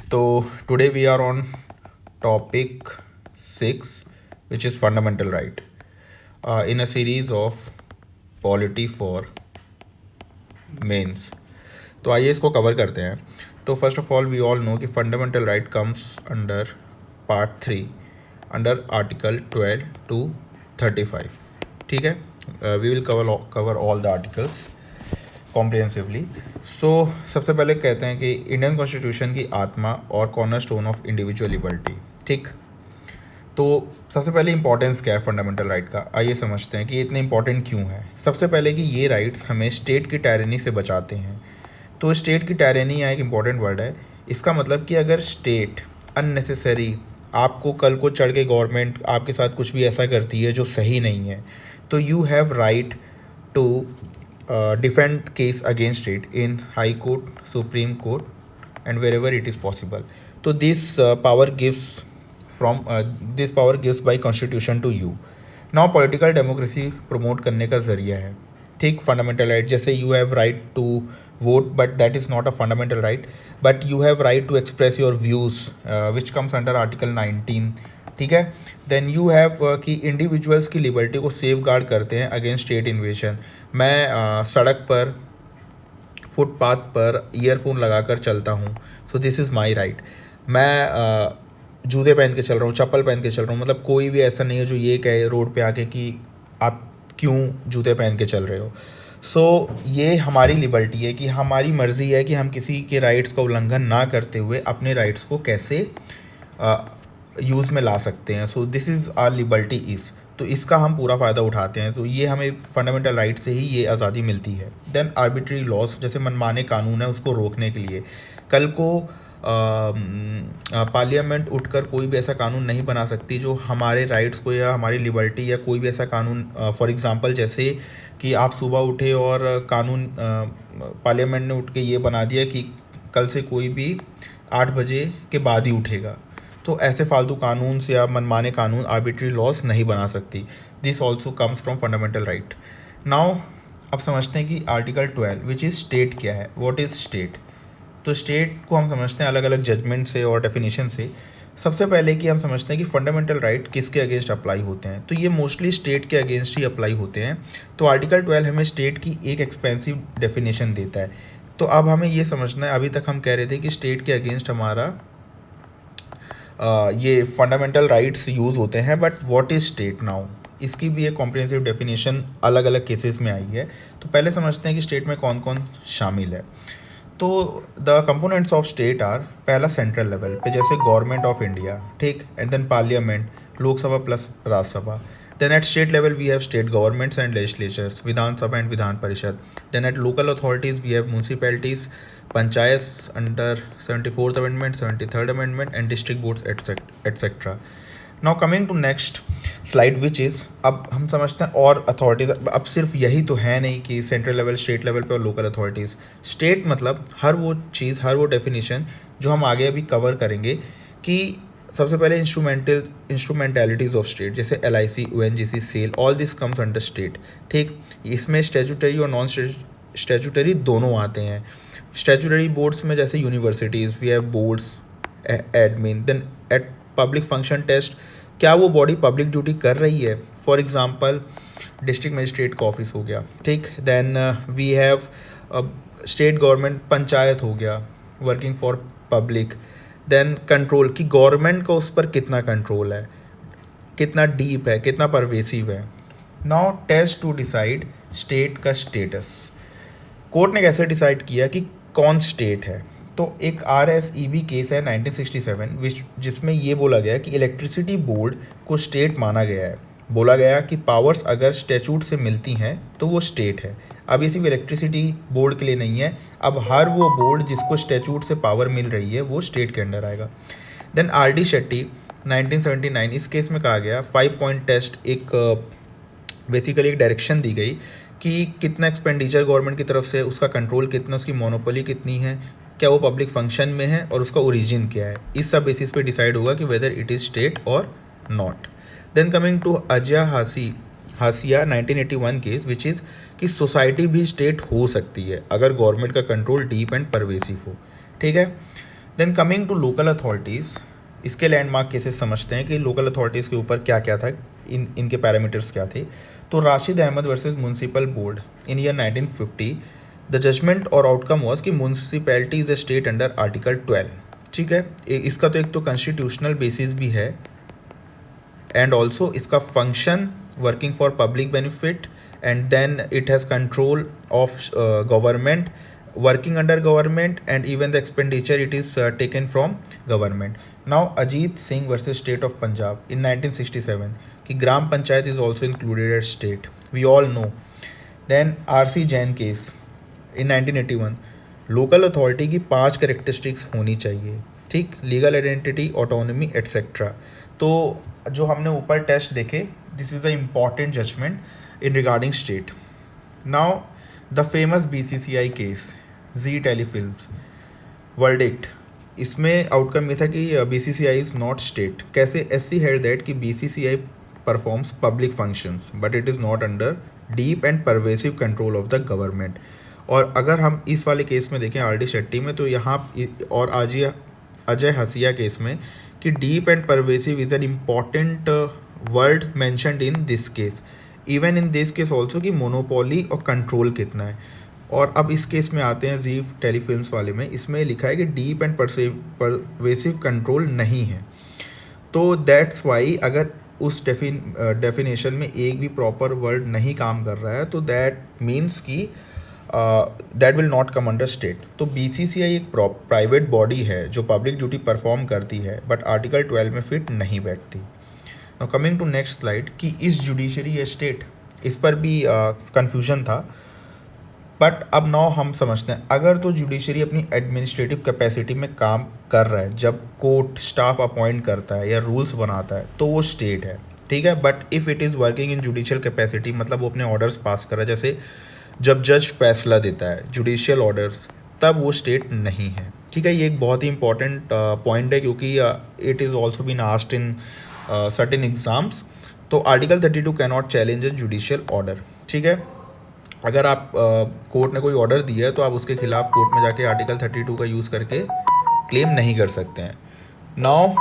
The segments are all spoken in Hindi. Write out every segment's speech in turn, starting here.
तो today we are on topic 6, which is fundamental right, in a series of polity for mains. तो आइए इसको कवर करते हैं। तो first of all we all know कि fundamental right comes under part 3 under article 12 to 35। ठीक है, we will cover all the articles comprehensively. So सबसे पहले कहते हैं कि इंडियन कॉन्स्टिट्यूशन की आत्मा और कॉर्नरस्टोन ऑफ इंडिविजुअल लिबर्टी। ठीक, तो सबसे पहले इंपॉर्टेंस क्या है फंडामेंटल राइट का, आइए समझते हैं कि ये इतने इंपॉर्टेंट क्यों है। सबसे पहले कि ये राइट्स हमें स्टेट की टायरनी से बचाते हैं। तो स्टेट की टायरनी यहाँ एक इम्पॉर्टेंट वर्ड है। इसका मतलब कि अगर स्टेट अननेसेसरी आपको कल को चढ़ के गवर्नमेंट आपके साथ कुछ भी ऐसा करती है जो सही नहीं है, तो you have right to defend case against state in high court, supreme court and wherever it is possible. तो this power gives by constitution to you. Now political democracy promote करने का जरिया है। ठीक, फंडामेंटल राइट जैसे you have right to vote, but that is not a fundamental right, but you have right to express your views which comes under article 19। ठीक है, देन यू हैव कि इंडिविजुअल्स की लिबर्टी को सेफ गार्ड करते हैं अगेंस्ट स्टेट इन्वेजन। मैं सड़क पर फुटपाथ पर ईयरफोन लगाकर चलता हूँ, सो दिस इज़ माई राइट। मैं जूते पहन के चल रहा हूँ, चप्पल पहन के चल रहा हूँ, मतलब कोई भी ऐसा नहीं है जो ये कहे रोड पे आके कि आप क्यों जूते पहन के चल रहे हो। सो ये हमारी लिबर्टी है कि हमारी मर्ज़ी है कि हम किसी के राइट्स का उल्लंघन ना करते हुए अपने राइट्स को कैसे यूज़ में ला सकते हैं। So this is our liberty is, तो इसका हम पूरा फ़ायदा उठाते हैं। तो ये हमें फंडामेंटल राइट से ही ये आज़ादी मिलती है। देन आर्बिट्री लॉस, जैसे मनमाने कानून है उसको रोकने के लिए। कल को पार्लियामेंट उठकर कोई भी ऐसा कानून नहीं बना सकती जो हमारे राइट्स को या हमारी लिबर्टी या कोई भी ऐसा कानून, फॉर एग्जांपल जैसे कि आप सुबह उठे और कानून पार्लियामेंट ने उठ के ये बना दिया कि कल से कोई भी 8 बजे के बाद ही उठेगा, तो ऐसे फालतू कानून से या मनमाने कानून आर्बिट्री लॉस नहीं बना सकती। This also comes from fundamental right. Now अब समझते हैं कि आर्टिकल 12 विच इज़ स्टेट क्या है, व्हाट इज़ स्टेट। तो स्टेट को हम समझते हैं अलग अलग जजमेंट से और डेफिनेशन से। सबसे पहले कि हम समझते हैं कि फंडामेंटल राइट किसके अगेंस्ट अप्लाई होते हैं, तो ये मोस्टली स्टेट के अगेंस्ट ही अप्लाई होते हैं। तो आर्टिकल 12 हमें स्टेट की एक एक्सपेंसिव डेफिनेशन देता है। तो अब हमें ये समझना है, अभी तक हम कह रहे थे कि स्टेट के अगेंस्ट हमारा ये फंडामेंटल राइट्स यूज़ होते हैं, but what is state now, इसकी भी एक कॉम्प्रिहेंसिव डेफिनेशन अलग अलग केसेस में आई है। तो पहले समझते हैं कि स्टेट में कौन कौन शामिल है। तो the components of state are, पहला सेंट्रल लेवल पे जैसे गवर्नमेंट ऑफ इंडिया, ठीक, and then parliament, Lok Sabha plus Rajya Sabha. Then at state level we have state governments and legislatures, Vidhan Sabha and Vidhan Parishad. Then at local authorities we have municipalities, panchayat under 74th amendment, 73rd amendment and district boards etcetera. Now coming to next slide which is, अब हम समझते हैं और अथॉरिटीज़। अब सिर्फ यही तो है नहीं कि सेंट्रल लेवल, स्टेट लेवल पे और लोकल अथॉरिटीज़। स्टेट मतलब हर वो चीज़, हर वो डेफिनेशन जो हम आगे अभी कवर करेंगे। कि सबसे पहले इंस्ट्रूमेंटैलिटीज़ ऑफ स्टेट, जैसे LIC, ONGC, SAIL, all this comes under state. ठीक, इसमें स्टैट्यूटरी और नॉन स्टैट्यूटरी दोनों आते हैं। स्टैट्यूटरी बोर्ड्स में जैसे universities we have boards, admin. Then at public function test, क्या वो बॉडी पब्लिक ड्यूटी कर रही है, फॉर एग्जांपल डिस्ट्रिक्ट मजिस्ट्रेट का ऑफिस हो गया। ठीक, then we have state government, panchayat हो गया, working for public. Then control, कि गवर्नमेंट का उस पर कितना कंट्रोल है, कितना डीप है, कितना परवेसिव है। Now test to decide state का स्टेटस। कोर्ट ने कैसे डिसाइड किया कि कौन स्टेट है। तो एक RSEB केस है 1967 जिसमें ये बोला गया कि इलेक्ट्रिसिटी बोर्ड को स्टेट माना गया है। बोला गया कि पावर्स अगर स्टैट्यूट से मिलती हैं तो वो स्टेट है। अब ये सिर्फ इलेक्ट्रिसिटी बोर्ड के लिए नहीं है, अब हर वो बोर्ड जिसको स्टैट्यूट से पावर मिल रही है वो स्टेट के अंडर आएगा। देन RD शेट्टी 1979, इस केस में कहा गया 5 पॉइंट टेस्ट, एक बेसिकली एक डायरेक्शन दी गई कि कितना एक्सपेंडिचर गवर्नमेंट की तरफ से, उसका कंट्रोल कितना, उसकी मोनोपोली कितनी है, क्या वो पब्लिक फंक्शन में है और उसका ओरिजिन क्या है। इस सब बेसिस पे डिसाइड होगा कि वेदर इट इज़ स्टेट और not. Then coming to Ajay Hasia 1981 case which is कि सोसाइटी भी स्टेट हो सकती है अगर गवर्नमेंट का कंट्रोल डीप एंड परवेसिव हो। ठीक है, then coming to local authorities, इसके लैंडमार्क केसेस समझते हैं कि लोकल अथॉरिटीज़ के ऊपर क्या क्या था, इनके पैरामीटर्स क्या थे। तो Rashid Ahmad versus municipal board in year 1950, the judgement और आउटकम वॉज कि municipality is a state under article 12। ठीक है, इसका तो एक तो कॉन्स्टिट्यूशनल बेसिस भी है एंड ऑल्सो इसका function working for public benefit, and then it has control of government, working under government, and even the expenditure it is taken from government. Now Ajit Singh versus State of Punjab in 1967 कि ग्राम panchayat is also included as state, we all know. Then RC Jain case in 1981, local authority की 5 करेक्टरिस्टिक्स होनी चाहिए, ठीक, लीगल आइडेंटिटी, ऑटोनॉमी एट्सेट्रा। तो जो हमने ऊपर टेस्ट देखे, this is a important judgement in regarding state. Now the famous BCCI case, Zee Telefilms verdict, इसमें आउटकम ये था कि BCCI इज़ नॉट स्टेट। कैसे? SC हेड दैट कि BCCI performs public functions but it is not under deep and pervasive control of the government. और अगर हम इस वाले केस में देखें RD शेट्टी में, तो यहाँ और अजय हसिया केस में कि deep and pervasive is an important word mentioned in this case, even in this case also कि मोनोपोली और कंट्रोल कितना है। और अब इस केस में आते हैं जी टेलीफिल्म्स वाले में, इसमें लिखा है कि डीप एंड परवेसिव कंट्रोल नहीं है। तो दैट्स वाई अगर उस डेफिनेशन में एक भी प्रॉपर वर्ड नहीं काम कर रहा है, तो दैट मीन्स कि that will not come under state. तो BCCI एक प्राइवेट बॉडी है जो पब्लिक ड्यूटी परफॉर्म करती है, बट आर्टिकल 12 में फिट नहीं बैठती। Now coming to next slide कि इस जुडिशरी स्टेट, इस पर भी कन्फ्यूजन था, बट अब नाउ हम समझते हैं, अगर तो जुडिशरी अपनी एडमिनिस्ट्रेटिव कैपेसिटी में काम कर रहा है, जब कोर्ट स्टाफ अपॉइंट करता है या रूल्स बनाता है, तो वो स्टेट है, ठीक है। But if it is working in judicial capacity, मतलब वो अपने ऑर्डर्स पास कर रहा है, जैसे जब जज फैसला देता है जुडिशियल ऑर्डर्स, तब वो स्टेट नहीं है, ठीक है। ये एक बहुत ही इंपॉर्टेंट पॉइंट है, क्योंकि it is also been asked in certain exams. तो article 32 can not challenge a judicial order, ठीक है। अगर आप कोर्ट ने कोई ऑर्डर दिया है, तो आप उसके खिलाफ कोर्ट में जाके आर्टिकल 32 का यूज़ करके क्लेम नहीं कर सकते हैं। Now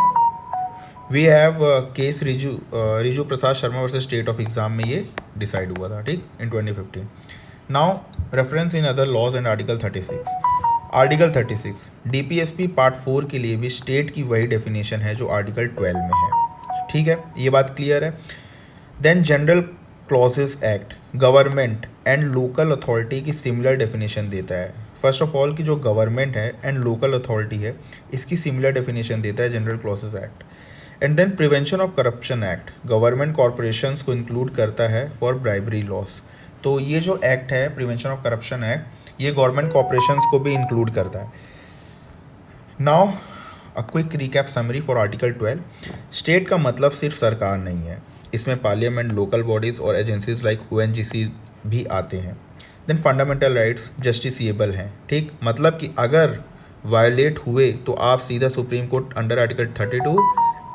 we have case Riju Prasad Sharma versus state of exam में ये डिसाइड हुआ था, ठीक, in 2015। Now reference in other laws and article 36 DPSP part 4 के लिए भी स्टेट की वही डेफिनेशन है जो आर्टिकल 12 में है, ठीक है, ये बात क्लियर है। Then general clauses act government and local authority की सिमिलर डेफिनेशन देता है। फर्स्ट ऑफ ऑल कि जो गवर्नमेंट है एंड लोकल अथॉरिटी है, इसकी सिमिलर डेफिनेशन देता है general clauses act. And then prevention of corruption act government corporations को इंक्लूड करता है फॉर ब्राइबरी लॉस। तो ये जो एक्ट है प्रिवेंशन ऑफ करप्शन एक्ट, ये गवर्नमेंट कॉरपोरेशंस को भी इंक्लूड करता है। Now a quick recap summary for article 12। State का मतलब सिर्फ सरकार नहीं है, इसमें पार्लियामेंट, लोकल बॉडीज़ और एजेंसीज लाइक ONGC भी आते हैं। देन फंडामेंटल राइट्स जस्टिसिएबल हैं, ठीक, मतलब कि अगर वायलेट हुए तो आप सीधा supreme court under article 32,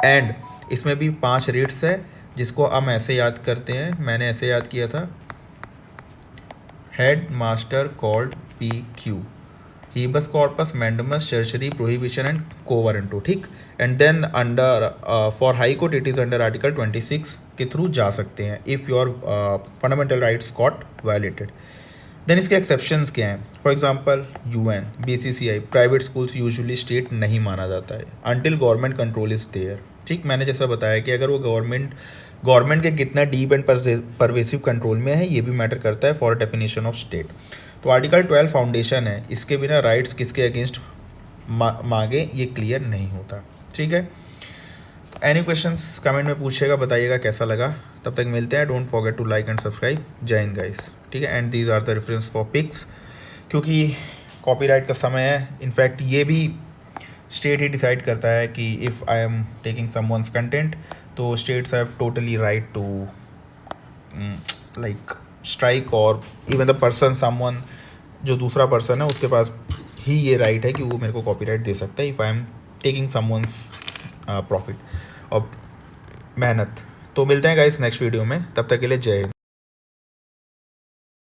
and इसमें भी 5 रेट्स है, जिसको हम ऐसे याद करते हैं, मैंने ऐसे याद किया था, head master called PQ, habeas corpus, mandamus, certiorari, prohibition and quo warranto, ठीक। And then under for high court it is under article 26 के थ्रू जा सकते हैं if your fundamental rights got violated. Then इसके एक्सेप्शंस क्या हैं? For example UN, BCCI, private schools usually state नहीं माना जाता है until government control is there, ठीक। मैंने जैसा बताया कि अगर वो गवर्नमेंट के कितना डीप एंड परवेसिव कंट्रोल में है, ये भी मैटर करता है फॉर डेफिनेशन ऑफ स्टेट। तो आर्टिकल 12 फाउंडेशन है, इसके बिना राइट्स किसके अगेंस्ट मांगे ये क्लियर नहीं होता, ठीक है। एनी क्वेश्चंस कमेंट में पूछिएगा, बताइएगा कैसा लगा। तब तक मिलते हैं, don't forget to like and subscribe. जय हिंद गाइस, ठीक है। And these are the reference for pics, क्योंकि कॉपीराइट का समय है। इनफैक्ट ये भी स्टेट ही डिसाइड करता है कि if I am taking someone's content, तो states have totally right to like strike, और इवन द पर्सन समवन, जो दूसरा पर्सन है उसके पास ही ये राइट है कि वो मेरे को कॉपीराइट दे सकता है if I am taking someone's profit और मेहनत। तो मिलते हैं गाइस नेक्स्ट वीडियो में, तब तक के लिए जय हिंद।